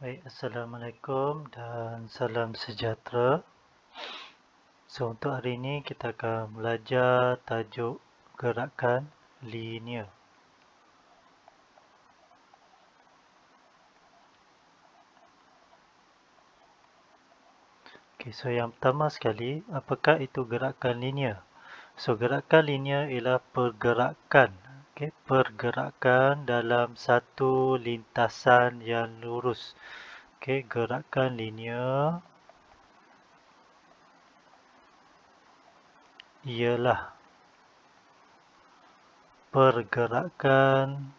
Baik, Assalamualaikum dan salam sejahtera. So, untuk hari ini kita akan belajar tajuk gerakan linear. Okay, so yang pertama sekali, apakah itu gerakan linear? So, gerakan linear ialah pergerakan. Okay, pergerakan dalam satu lintasan yang lurus. Okay, gerakan linear ialah pergerakan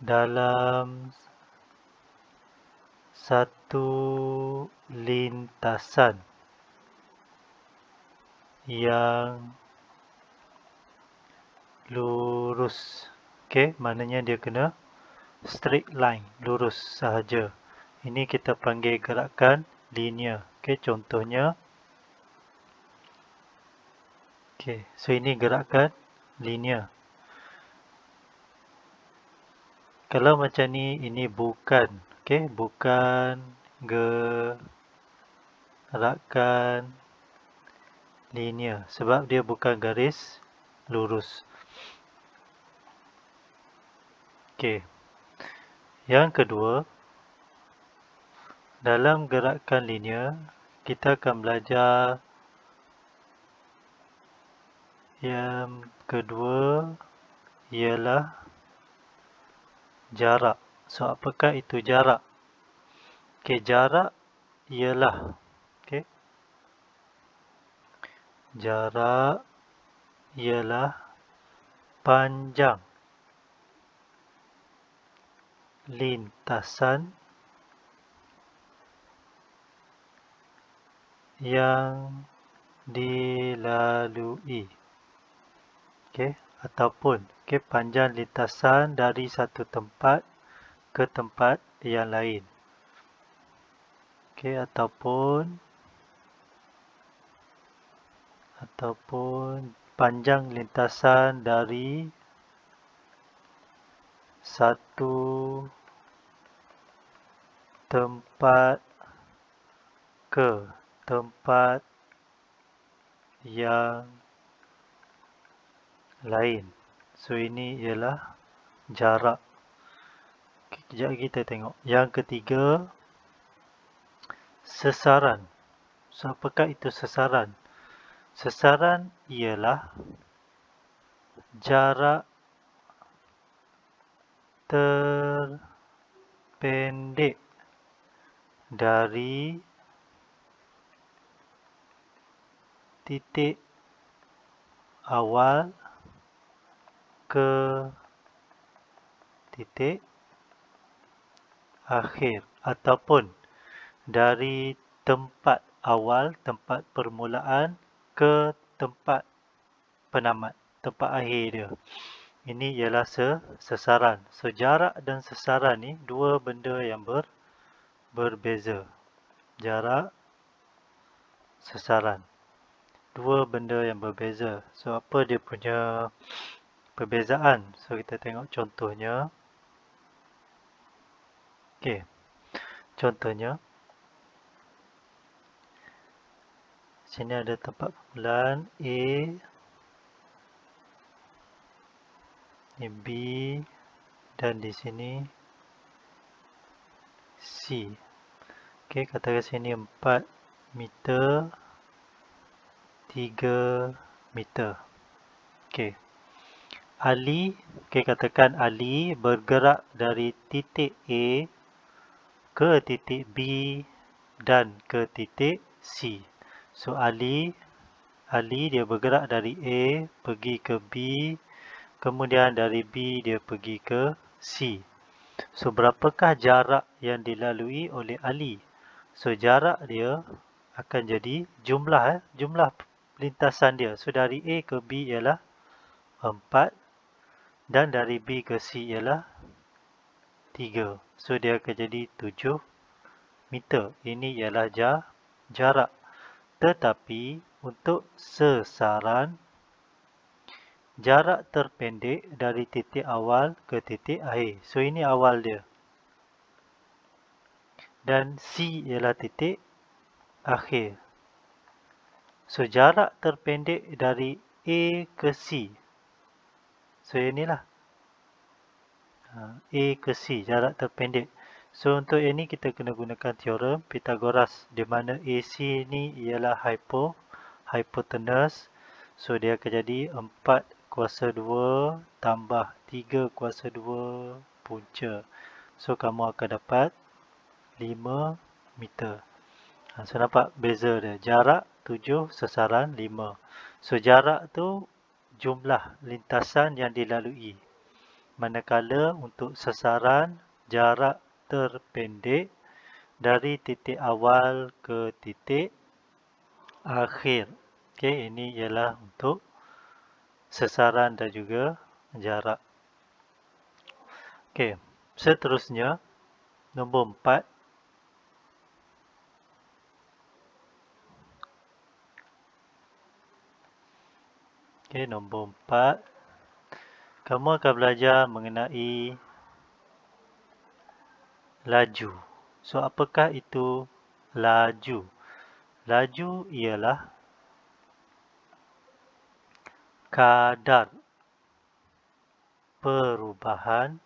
dalam satu lintasan yang lurus. Okey, maknanya dia kena straight line, lurus sahaja. Ini kita panggil gerakan linear. Okey, contohnya. Okey, so ini gerakan linear. Kalau macam ni, ini bukan. Okey, bukan gerakan linear sebab dia bukan garis lurus. Okey. Yang kedua, dalam gerakan linear, kita akan belajar yang kedua ialah jarak. So, apakah itu jarak? Okey, jarak ialah jarak ialah panjang lintasan yang dilalui. Okey, ataupun panjang lintasan dari satu tempat ke tempat yang lain. Okey, ataupun panjang lintasan dari satu tempat ke tempat yang lain. So, ini ialah jarak. Kejap lagi kita tengok. Yang ketiga, sesaran. So, apakah itu sesaran? Sesaran ialah jarak terpendek dari titik awal ke titik akhir ataupun dari tempat awal, tempat permulaan ke tempat penamat, tempat akhir dia. Ini ialah sesaran. So, jarak dan sesaran ni dua benda yang berbeza. Jarak, sesaran. Dua benda yang berbeza. So, apa dia punya perbezaan? So, kita tengok contohnya. Okey. Contohnya, sini ada tempat permulaan A, ini B, dan di sini C. Okey, katakan sini 4 meter, 3 meter. Okey. Ali, katakan Ali bergerak dari titik A ke titik B dan ke titik C. So, Ali dia bergerak dari A pergi ke B, kemudian dari B dia pergi ke C. So, berapakah jarak yang dilalui oleh Ali? So, jarak dia akan jadi jumlah lintasan dia. So, dari A ke B ialah 4 dan dari B ke C ialah 3. So, dia akan jadi 7 meter. Ini ialah jarak. Tetapi, untuk sesaran, jarak terpendek dari titik awal ke titik akhir. So, ini awal dia. dan C ialah titik akhir. So, jarak terpendek dari A ke C. So, inilah A ke C, jarak terpendek. So, untuk ini kita kena gunakan teorem Pythagoras, di mana AC ni ialah hypotenuse. So, dia akan jadi 4 kuasa 2 tambah 3 kuasa 2 punca. So, kamu akan dapat 5 meter. So, nampak beza dia. Jarak 7, sasaran 5. So, jarak tu jumlah lintasan yang dilalui. Manakala untuk sasaran, jarak terpendek dari titik awal ke titik akhir. Okey, ini ialah untuk sasaran dan juga jarak. Okey, seterusnya nombor 4. Okey, nombor 4. Kamu akan belajar mengenai laju. So, apakah itu laju? Laju ialah kadar perubahan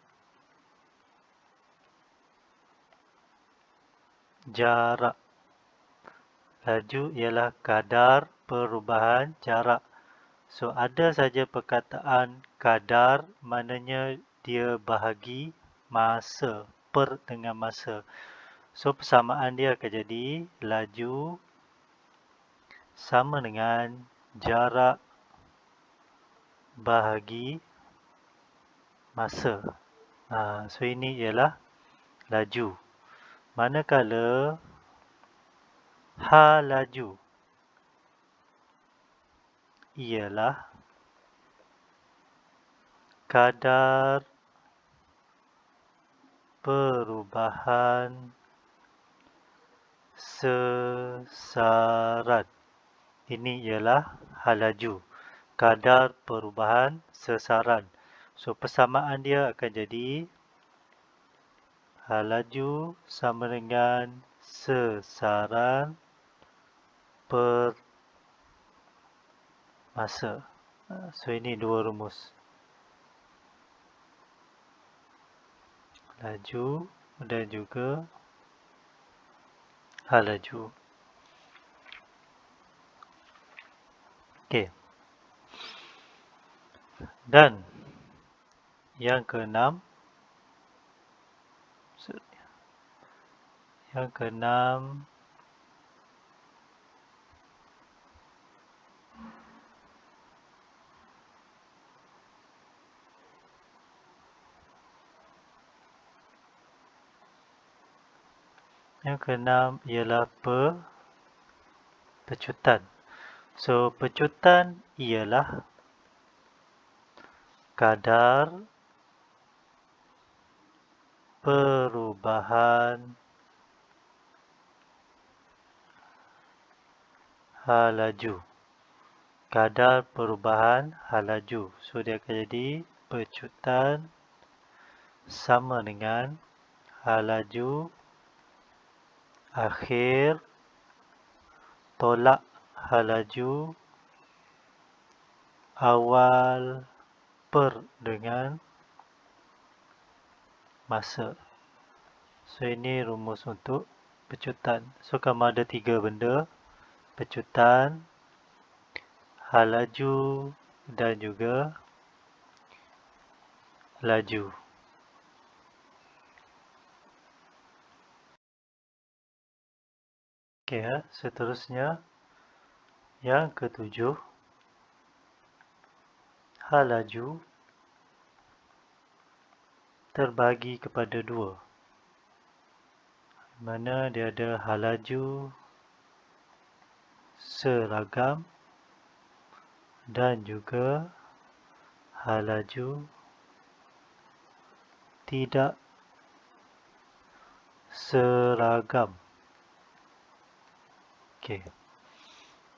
jarak. Laju ialah kadar perubahan jarak. So, ada saja perkataan kadar, maknanya dia bahagi masa, per dengan masa. So, persamaan dia akan jadi laju sama dengan jarak bahagi masa. So, ini ialah laju. Manakala H laju ialah kadar perubahan sesaran. Ini ialah H laju, kadar perubahan sesaran. So, persamaan dia akan jadi H laju sama dengan sesaran per masa. So, ini dua rumus. Laju dan juga H laju. Okey. Dan yang keenam, Yang keenam ialah pecutan. So, pecutan ialah kadar perubahan H laju. Kadar perubahan H laju. So, dia akan jadi pecutan sama dengan H laju akhir tolak H laju awal per dengan masa. So, ini rumus untuk pecutan. So, kamu ada 3 benda. Pecutan, H laju dan juga laju. Okey, seterusnya yang ketujuh, H laju terbagi kepada 2. Mana dia ada H laju seragam dan juga H laju tidak seragam. Okey.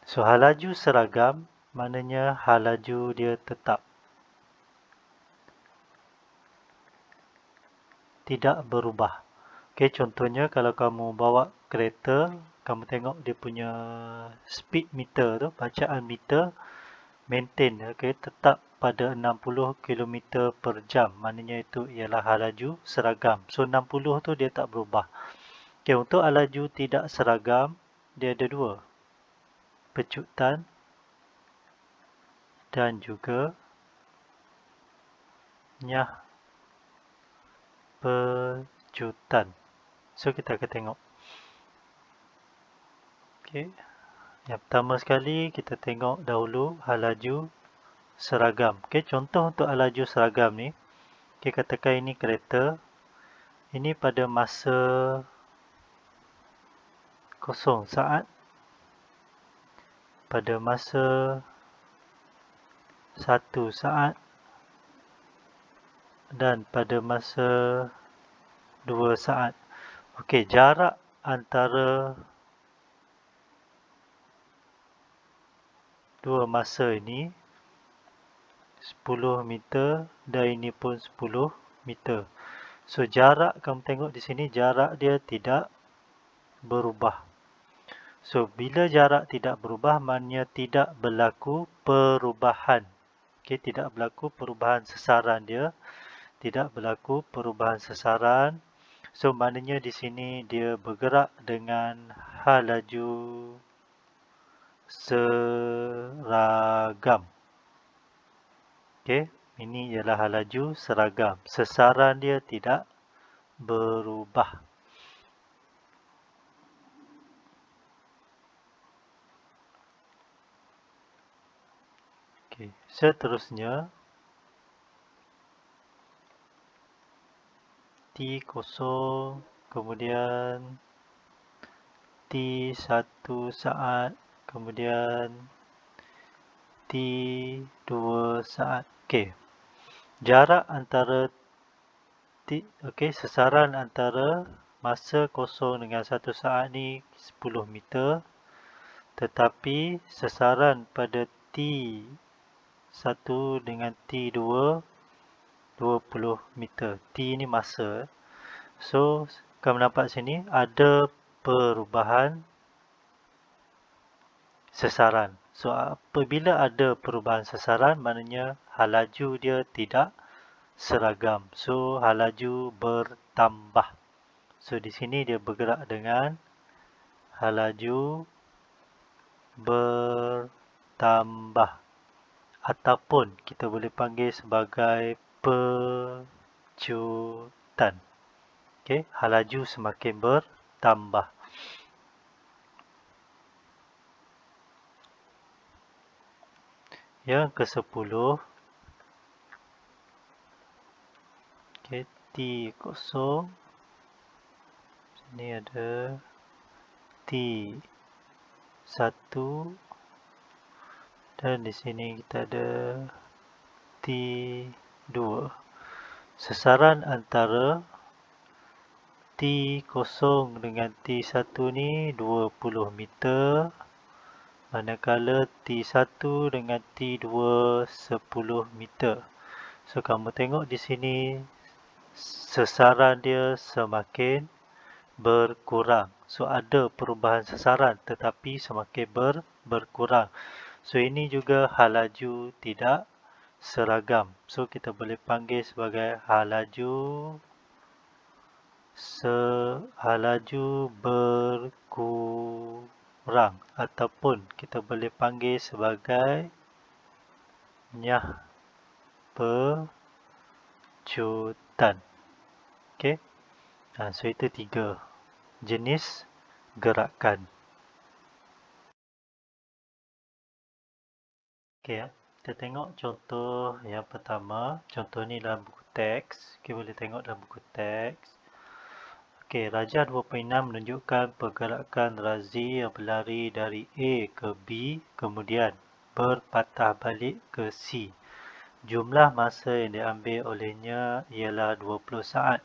So, H laju seragam maknanya H laju dia tetap, tidak berubah. Okay, contohnya kalau kamu bawa kereta, kamu tengok dia punya speed meter tu, bacaan meter, maintain, okay, tetap pada 60 km per jam. Maknanya itu ialah laju seragam. So 60 tu dia tak berubah. Okay, untuk laju tidak seragam, dia ada dua. Pecutan dan juga nyah pecutan. So kita akan tengok. Okay. Yang pertama sekali kita tengok dahulu laju seragam. Okay, contoh untuk laju seragam ni, okay, katakan ini kereta. Ini pada masa 0 saat, pada masa 1 saat dan pada masa 2 saat. Okey, jarak antara dua masa ini 10 meter dan ini pun 10 meter. So jarak kamu tengok di sini, jarak dia tidak berubah. So bila jarak tidak berubah, maknanya tidak berlaku perubahan. Okey, tidak berlaku perubahan sasaran dia. Tidak berlaku perubahan sasaran. So maknanya di sini dia bergerak dengan laju seragam. Okey, ini ialah laju seragam. Sasaran dia tidak berubah. Okey, seterusnya T0, kemudian T1 saat, kemudian T2 saat. Okey. Jarak antara sasaran antara masa 0 dengan 1 saat ni 10 meter. Tetapi sasaran pada T1 dengan T2 20 meter. T ni masa. So, kamu nampak sini ada perubahan sasaran. So, apabila ada perubahan sasaran, maknanya laju dia tidak seragam. So, laju bertambah. So, di sini dia bergerak dengan laju bertambah. Ataupun kita boleh panggil sebagai pecutan. Okey, laju semakin bertambah. Yang ke-10. Okey, T0. Sini ada T1 dan di sini kita ada T2. Sasaran antara T0 dengan T1 ni 20 meter, manakala T1 dengan T2 10 meter. So kamu tengok di sini sasaran dia semakin berkurang. So ada perubahan sasaran tetapi semakin berkurang. So ini juga laju tidak seragam. So kita boleh panggil sebagai laju berkurang ataupun kita boleh panggil sebagai nyah pecutan. Okey. So itu 3 jenis gerakan. Okey, kita tengok contoh yang pertama. Contoh ni dalam buku teks. Kita boleh tengok dalam buku teks. Okey, rajah 2.6 menunjukkan pergerakan Razi yang berlari dari A ke B, kemudian berpatah balik ke C. Jumlah masa yang diambil olehnya ialah 20 saat.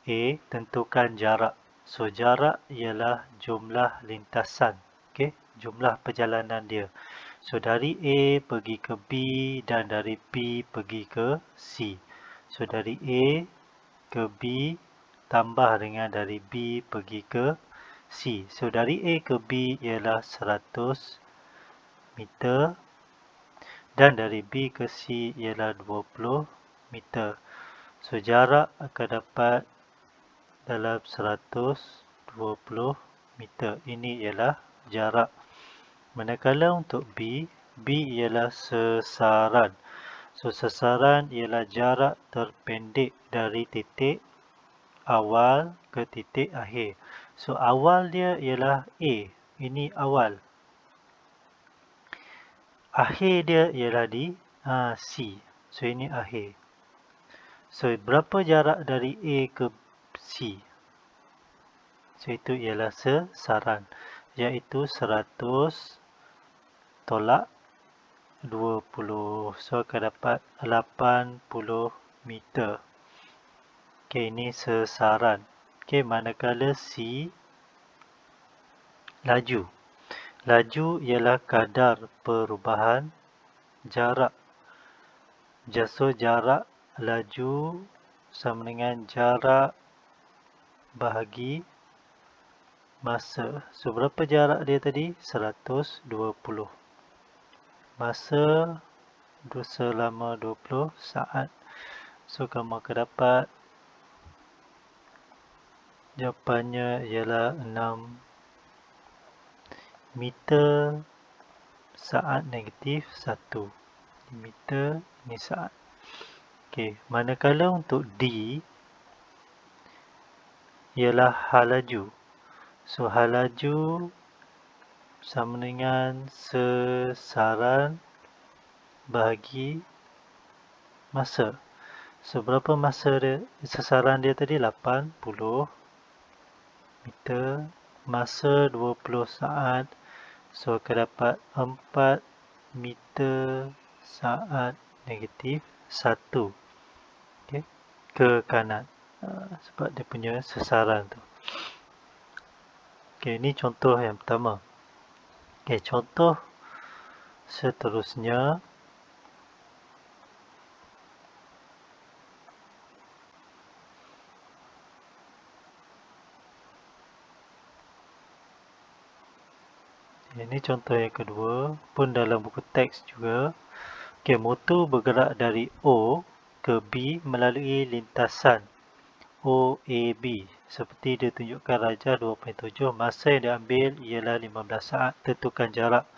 A, tentukan jarak. So, jarak ialah jumlah lintasan. Okey, jumlah perjalanan dia. So, dari A pergi ke B dan dari B pergi ke C. So, dari A ke B tambah dengan dari B pergi ke C. So, dari A ke B ialah 100 meter dan dari B ke C ialah 20 meter. So, jarak akan dapat dalam 120 meter. Ini ialah jarak. Manakala untuk B, B ialah sasaran. So, sasaran ialah jarak terpendek dari titik awal ke titik akhir. So, awal dia ialah A. Ini awal. Akhir dia ialah di C. So, ini akhir. So, berapa jarak dari A ke C? So, itu ialah sasaran. Iaitu 100 tolak 20. So, akan dapat 80 meter. Okey, ini sasaran. Okey, manakala C, laju. Laju ialah kadar perubahan jarak. So, jarak laju sama dengan jarak bahagi masa. So, berapa jarak dia tadi? 120. Masa selama 20 saat. So, kamu akan dapat jawapannya ialah 6 meter saat negatif 1. Meter ini saat. Okey, manakala untuk D ialah hal laju. So, hal laju sama dengan sasaran bahagi masa. So, berapa masa dia? Sasaran dia tadi 80 meter. Masa 20 saat. So, akan dapat 4 meter saat negatif 1. Okay. Ke kanan. Sebab dia punya sasaran tu. Okay, ini contoh yang pertama. Okay, contoh seterusnya. Ini contoh yang kedua, pun dalam buku teks juga. Okay, motor bergerak dari O ke B melalui lintasan OAB. Seperti ditunjukkan rajah 2.7, masa yang diambil ialah 15 saat. Tentukan jarak.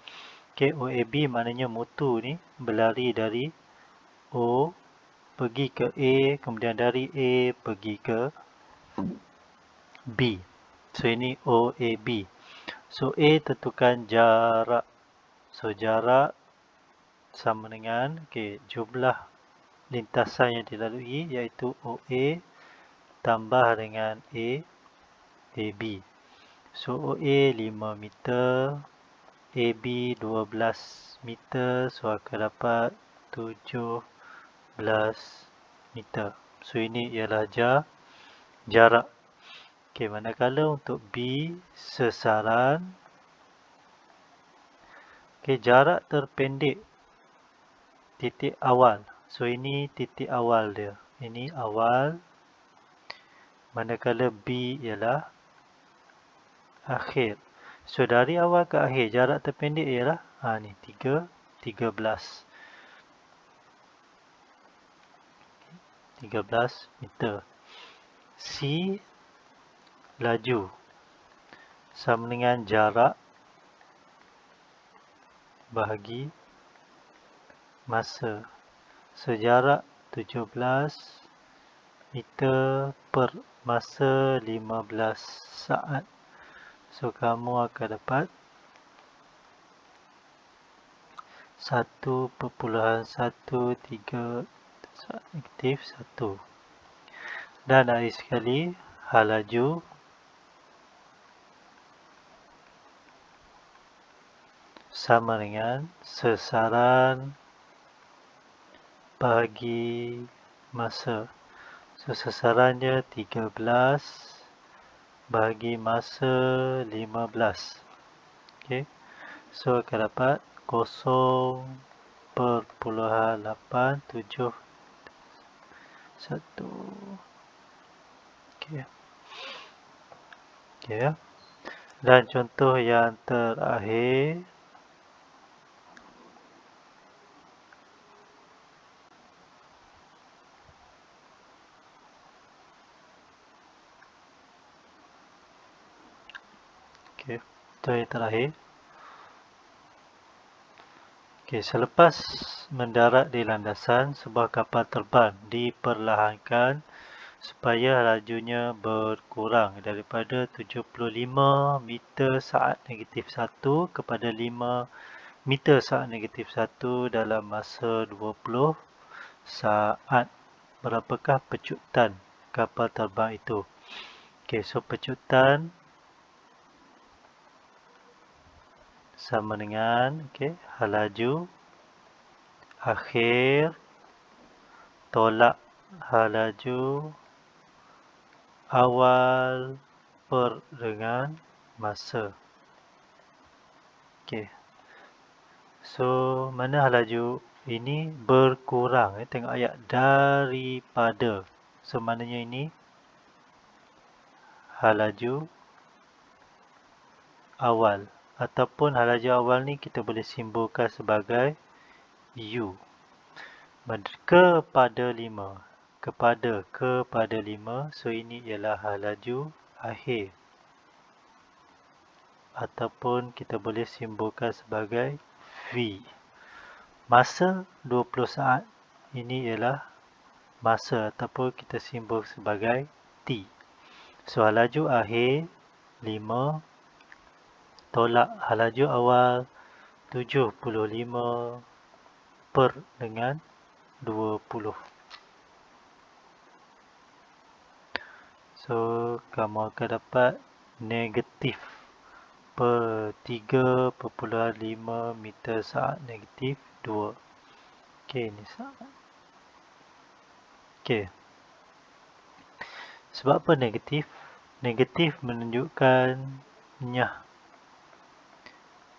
Okay, OAB maknanya motor ni berlari dari O pergi ke A, kemudian dari A pergi ke B. So, ini OAB. So, A tentukan jarak. So, jarak sama dengan jumlah lintasan yang dilalui iaitu OA tambah dengan AB. So, OA 5 meter, AB 12 meter. So, akan dapat 17 meter. So, ini ialah jarak. Okey, manakala untuk B, sasaran. Okey, jarak terpendek titik awal. So, ini titik awal dia. Ini awal. Manakala B ialah akhir. So, dari awal ke akhir, jarak terpendek ialah ni 13 meter. C, laju. Sama dengan jarak bahagi masa. So, jarak 17 meter per masa 15 saat. So, kamu akan dapat 1.13 negatif 1. Dan akhir sekali, hal laju sama dengan sasaran bahagi masa. So, sasarannya 13 bahagi masa 15. Okay. So, akan dapat 0.871. Okay. Okay. Dan contoh yang terakhir. Okay. Contoh yang terakhir. Okay. Selepas mendarat di landasan, sebuah kapal terbang diperlahankan supaya lajunya berkurang daripada 75 meter saat negatif 1 kepada 5 meter saat negatif 1 dalam masa 20 saat. Berapakah pecutan kapal terbang itu? Okay, so pecutan sama dengan hal laju akhir tolak hal laju awal per dengan masa. Okay. So, mana hal laju ini berkurang. Tengok ayat daripada. So, maknanya ini hal laju awal. Ataupun hal laju awal ni kita boleh simbolkan sebagai U. Kepada 5. Kepada 5. So, ini ialah hal laju akhir. Ataupun kita boleh simbolkan sebagai V. Masa 20 saat. Ini ialah masa ataupun kita simbol sebagai T. So, hal laju akhir 5 tolak hal laju awal 75 per dengan 20. So, kamu akan dapat negatif per 3.5 meter saat negatif 2. Okey, ni saat. Okey. Sebab apa negatif? Negatif menunjukkan nyah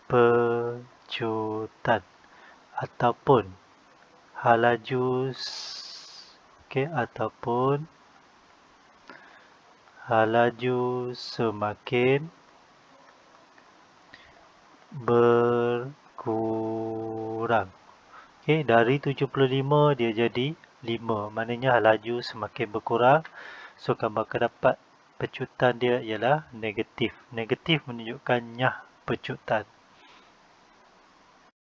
pecutan ataupun hal laju ataupun hal laju semakin berkurang. Okey, dari 75 dia jadi 5. Maknanya hal laju semakin berkurang. So, kamu akan dapat pecutan dia ialah negatif. Negatif menunjukkan nyah pecutan.